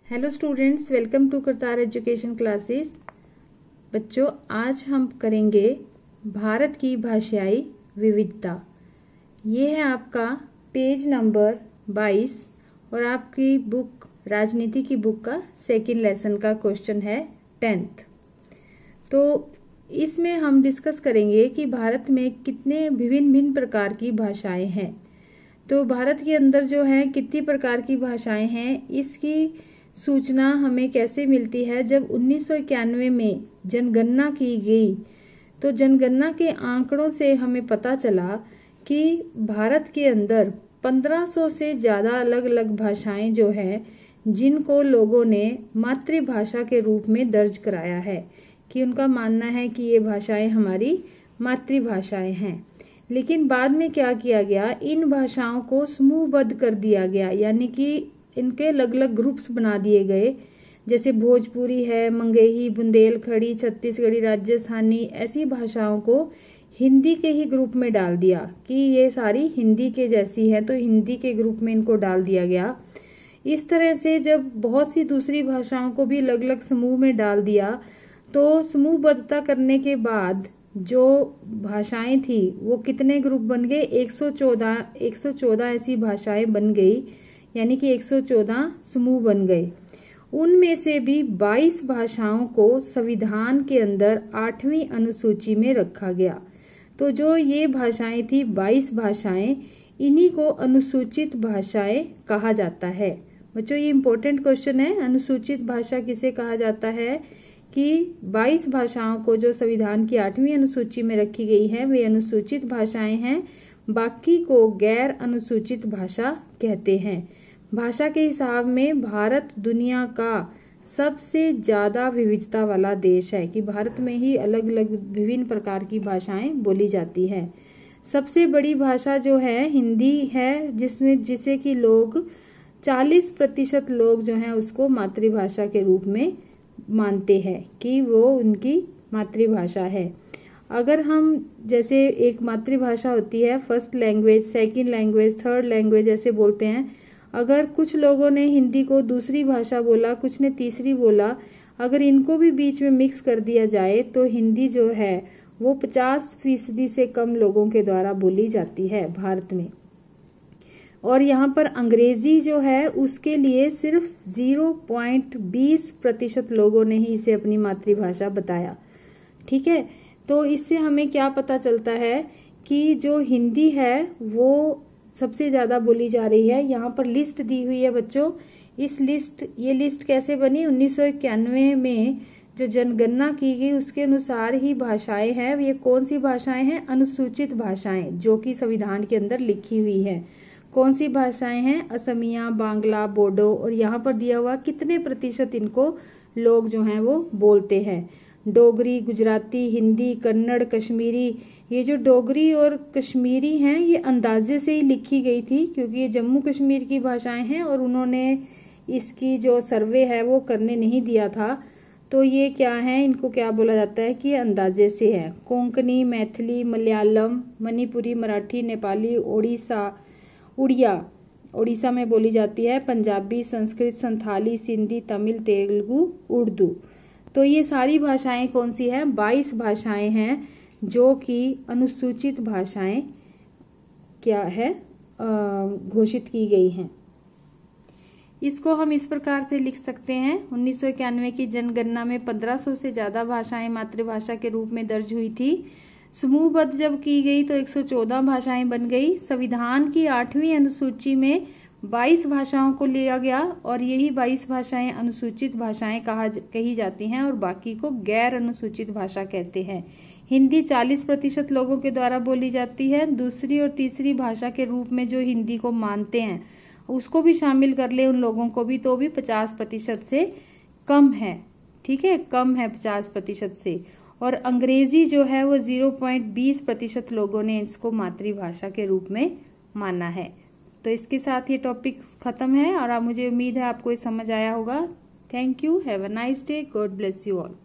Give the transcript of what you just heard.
Hello students, welcome to Kartar education classes. बच्चों, आज हम करेंगे भारत की भाषाई विविधता। ये है आपका पेज नंबर 22 और आपकी बुक राजनीति की बुक का सेकंड लेसन का क्वेश्चन है 10th। तो इसमें हम डिस्कस करेंगे कि भारत में कितने भिन्न प्रकार की भाषाएं हैं। तो भारत के अंदर जो है कितनी प्रकार की भाषाएं हैं, इसकी सूचना हमें कैसे मिलती है। जब 1991 में जनगणना की गई तो जनगणना के आंकड़ों से हमें पता चला कि भारत के अंदर 1500 से ज़्यादा अलग अलग भाषाएं जो हैं जिनको लोगों ने मातृभाषा के रूप में दर्ज कराया है, कि उनका मानना है कि ये भाषाएं हमारी मातृभाषाएं हैं। लेकिन बाद में क्या किया गया, इन भाषाओं को समूहबद्ध कर दिया गया, यानी कि इनके अलग अलग ग्रुप्स बना दिए गए। जैसे भोजपुरी है, मंगेही, बुंदेलखंडी, छत्तीसगढ़ी, राजस्थानी, ऐसी भाषाओं को हिंदी के ही ग्रुप में डाल दिया कि ये सारी हिंदी के जैसी है, तो हिंदी के ग्रुप में इनको डाल दिया गया। इस तरह से जब बहुत सी दूसरी भाषाओं को भी अलग अलग समूह में डाल दिया तो समूहबद्धता करने के बाद जो भाषाएं थी वो कितने ग्रुप बन गए, 114 ऐसी भाषाएं बन गई, यानी कि 114 समूह बन गए। उनमें से भी 22 भाषाओं को संविधान के अंदर 8वीं अनुसूची में रखा गया। तो जो ये भाषाएं थी 22 भाषाएं, इन्हीं को अनुसूचित भाषाएं कहा जाता है। बच्चों, ये इम्पोर्टेंट क्वेश्चन है, अनुसूचित भाषा किसे कहा जाता है, कि 22 भाषाओं को जो संविधान की 8वीं अनुसूची में रखी गई है वे अनुसूचित भाषाएं हैं, बाकी को गैर अनुसूचित भाषा कहते हैं। भाषा के हिसाब में भारत दुनिया का सबसे ज्यादा विविधता वाला देश है, कि भारत में ही अलग अलग विभिन्न प्रकार की भाषाएं बोली जाती हैं। सबसे बड़ी भाषा जो है हिंदी है, जिसे कि लोग 40% लोग जो हैं उसको मातृभाषा के रूप में मानते हैं कि वो उनकी मातृभाषा है। अगर हम जैसे एक मातृभाषा होती है, first language, second language, third language ऐसे बोलते हैं। अगर कुछ लोगों ने हिंदी को दूसरी भाषा बोला, कुछ ने तीसरी बोला, अगर इनको भी बीच में मिक्स कर दिया जाए तो हिंदी जो है वो 50% से कम लोगों के द्वारा बोली जाती है भारत में। और यहाँ पर अंग्रेजी जो है उसके लिए सिर्फ 0.20% लोगों ने ही इसे अपनी मातृभाषा बताया। ठीक है, तो इससे हमें क्या पता चलता है कि जो हिंदी है वो सबसे ज्यादा बोली जा रही है। यहाँ पर लिस्ट दी हुई है बच्चों। ये लिस्ट कैसे बनी, 1991 में जो जनगणना की गई उसके अनुसार ही भाषाएं हैं। ये कौन सी भाषाएं हैं, अनुसूचित भाषाएं, जो कि संविधान के अंदर लिखी हुई है। कौन सी भाषाएं हैं, असमिया, बांग्ला, बोडो, और यहाँ पर दिया हुआ कितने प्रतिशत इनको लोग जो हैं वो बोलते हैं। डोगरी, गुजराती, हिंदी, कन्नड़, कश्मीरी। ये जो डोगरी और कश्मीरी हैं ये अंदाजे से ही लिखी गई थी, क्योंकि ये जम्मू कश्मीर की भाषाएं हैं और उन्होंने इसकी जो सर्वे है वो करने नहीं दिया था। तो ये क्या है, इनको क्या बोला जाता है कि अंदाजे से है। कोंकणी, मैथिली, मलयालम, मणिपुरी, मराठी, नेपाली, उड़ीसा में बोली जाती है, पंजाबी, संस्कृत, संथाली, सिंधी, तमिल, तेलुगु, उर्दू। तो ये सारी भाषाएं कौन सी है, 22 भाषाएं हैं जो कि अनुसूचित भाषाएं क्या है घोषित की गई हैं। इसको हम इस प्रकार से लिख सकते हैं, 1991 की जनगणना में 1500 से ज्यादा भाषाएं मातृभाषा के रूप में दर्ज हुई थी। समूहबद्ध जब की गई तो 114 भाषाएं बन गई। संविधान की 8वीं अनुसूची में 22 भाषाओं को लिया गया और यही 22 भाषाएं अनुसूचित भाषाएं कही जाती हैं और बाकी को गैर अनुसूचित भाषा कहते हैं। हिंदी 40% लोगों के द्वारा बोली जाती है। दूसरी और तीसरी भाषा के रूप में जो हिंदी को मानते हैं उसको भी शामिल कर ले उन लोगों को भी, तो भी 50% से कम है। ठीक है, कम है 50% से। और अंग्रेजी जो है वो 0.20% लोगों ने इसको मातृभाषा के रूप में माना है। तो इसके साथ ये टॉपिक खत्म है और मुझे उम्मीद है आपको ये समझ आया होगा। Thank you, have a nice day, God bless you all.